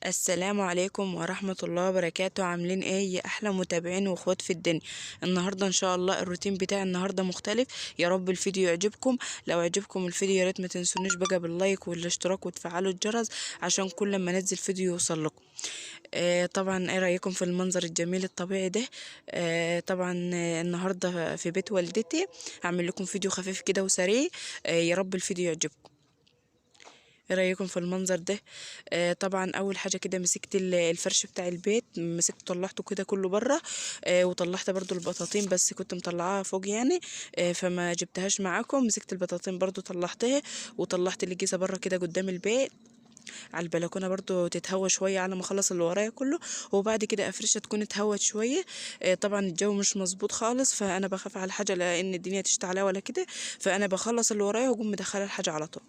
السلام عليكم ورحمة الله وبركاته. عاملين ايه يا احلى متابعين واخوات في الدنيا؟ النهاردة ان شاء الله الروتين بتاعي النهاردة مختلف. يا رب الفيديو يعجبكم. لو عجبكم الفيديو يا ريت ما تنسونيش بقى باللايك والاشتراك وتفعلوا الجرس عشان كل ما انزل فيديو يوصل لكم. طبعا ايه رأيكم في المنظر الجميل الطبيعي ده؟ طبعا النهاردة في بيت والدتي. هعمل لكم فيديو خفيف كده وسريع. يا رب الفيديو يعجبكم. ايه رايكم في المنظر ده؟ طبعا اول حاجه كده مسكت الفرش بتاع البيت، مسكته طلعته كده كله بره. وطلعت برضو البطاطين بس كنت مطلعاها فوق يعني. فما جبتهاش معاكم. مسكت البطاطين برضو طلعتها، وطلعت الجيزه بره كده قدام البيت على البلكونه برضو تتهوى شويه على ما اخلص اللي ورايا كله. وبعد كده افرشها تكون اتهوت شويه. طبعا الجو مش مظبوط خالص، فانا بخاف على الحاجه لان الدنيا تشتعل ولا كده. فانا بخلص اللي ورايا واقوم مدخله الحاجه على طول.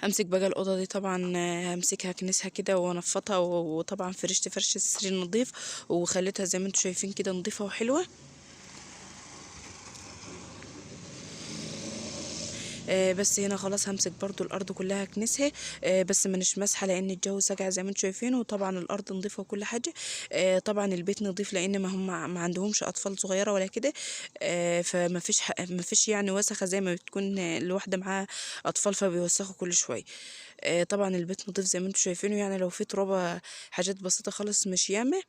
امسك بقى الاوضه دي طبعا، همسكها اكنسها كده وانفضها، وطبعا فرشت فرش السرير نظيف وخليتها زي ما انتم شايفين كده نظيفه وحلوه. بس هنا خلاص همسك برضو الارض كلها اكنسها. بس مش مسحه لان الجو ساقع زي ما انتم شايفين، وطبعا الارض نظيفه وكل حاجه. طبعا البيت نظيف لان ما هم ما عندهمش اطفال صغيره ولا كده. فما فيش ما فيش يعني وسخه زي ما بتكون الواحده معاها اطفال فبيوسخوا كل شويه. طبعا البيت نظيف زي ما انتم شايفينه، يعني لو في ترابه حاجات بسيطه خالص مش ياما.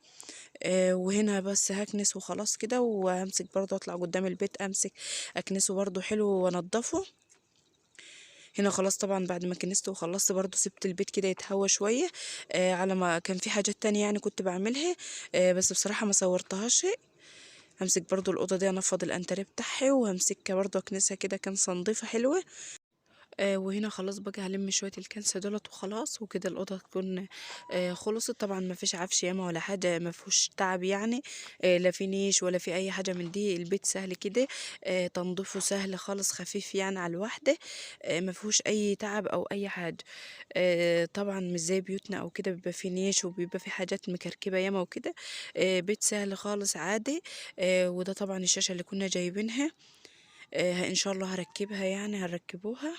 وهنا بس هكنس وخلاص كده، وهمسك برضو اطلع قدام البيت امسك اكنسه برضو حلو وانضفه. هنا خلاص طبعا بعد ما كنست وخلصت برضو سبت البيت كده يتهوى شوية. على ما كان في حاجات تانية يعني كنت بعملها. بس بصراحة ما صورتهاش. همسك برضو الأوضة دي انفض الانتريه بتاعها، وهمسكها برضو اكنسها كده كان نضيفة حلوة. وهنا خلاص بقى هلم شوية الكنسة دولت وخلاص، وكده الأوضة تكون خلصت. طبعا ما فيش عفش ياما ولا حاجة، ما فيهوش تعب يعني. لا في نيش ولا في أي حاجة من دي. البيت سهل كده. تنظيفه سهل خالص خفيف يعني على الواحدة. ما فيهوش أي تعب أو أي حاجة. طبعا مش زي بيوتنا أو كده بيبقى في نيش وبيبقى في حاجات مكركبة ياما وكده. بيت سهل خالص عادي. وده طبعا الشاشة اللي كنا جايبينها. إن شاء الله هركبها يعني هنركبوها.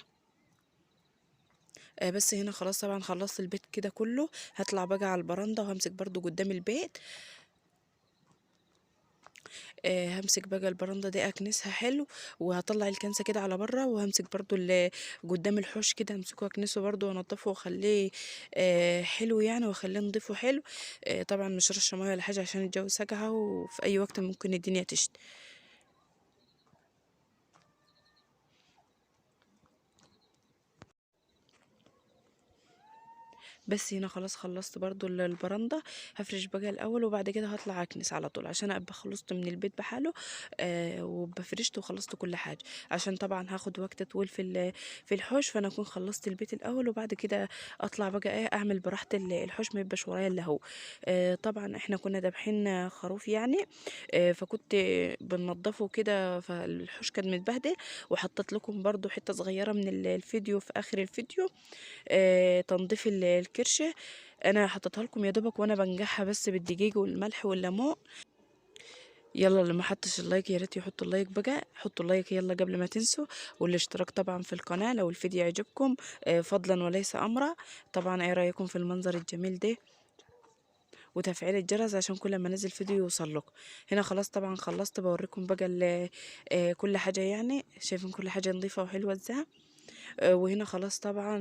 بس هنا خلاص طبعا خلصت البيت كده كله. هطلع بقى على البرندة وهمسك برضو قدام البيت. همسك بقى البرندة دي اكنسها حلو، وهطلع الكنسة كده على بره، وهمسك برضو اللي قدام الحوش كده همسكه اكنسه برضو وانضفه واخليه حلو يعني، واخليه نضيفه حلو. طبعا مش رشه ميه ولا حاجه عشان الجو ساقعه وفي اي وقت ممكن الدنيا تشتي. بس هنا خلاص خلصت برضو البرندة. هفرش بقى الاول وبعد كده هطلع اكنس على طول عشان ابقى خلصت من البيت بحاله. وبفرشت وخلصت كل حاجه. عشان طبعا هاخد وقت طويل في الحوش، فانا اكون خلصت البيت الاول وبعد كده اطلع بقى ايه اعمل براحه الحوش ما يبقاش ورايا الا هو. طبعا احنا كنا دابحين خروف يعني. فكنت بننضفه كده، فالحوش كان متبهدل. وحطيت لكم برضو حته صغيره من الفيديو في اخر الفيديو. تنظيف الكرشة. انا حطيتها لكم يا دوبك وانا بنجحها بس بالدقيق والملح والليمون. يلا اللي ما حطش اللايك يا ريت يحط اللايك بقى، حطوا اللايك يلا قبل ما تنسوا. والاشتراك طبعا في القناة لو الفيديو يعجبكم. فضلا وليس امرا. طبعا ايه رايكم في المنظر الجميل ده؟ وتفعيل الجرس عشان كل ما انزل فيديو يوصل لكم. هنا خلاص طبعا خلصت بوريكم بقى كل حاجة، يعني شايفين كل حاجة نظيفة وحلوة ازاي. وهنا خلاص طبعا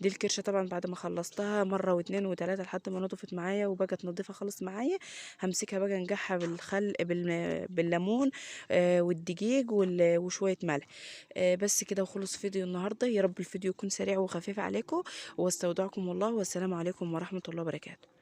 دي الكرشة طبعا بعد ما خلصتها مرة واتنين وتلاتة لحد ما نضفت معايا وبقت نضيفة خالص معايا. همسكها بقى نجحها بالليمون والدقيق وشوية ملح. بس كده وخلص فيديو النهاردة. يا رب الفيديو يكون سريع وخفيف عليكم، واستودعكم الله والسلام عليكم ورحمة الله وبركاته.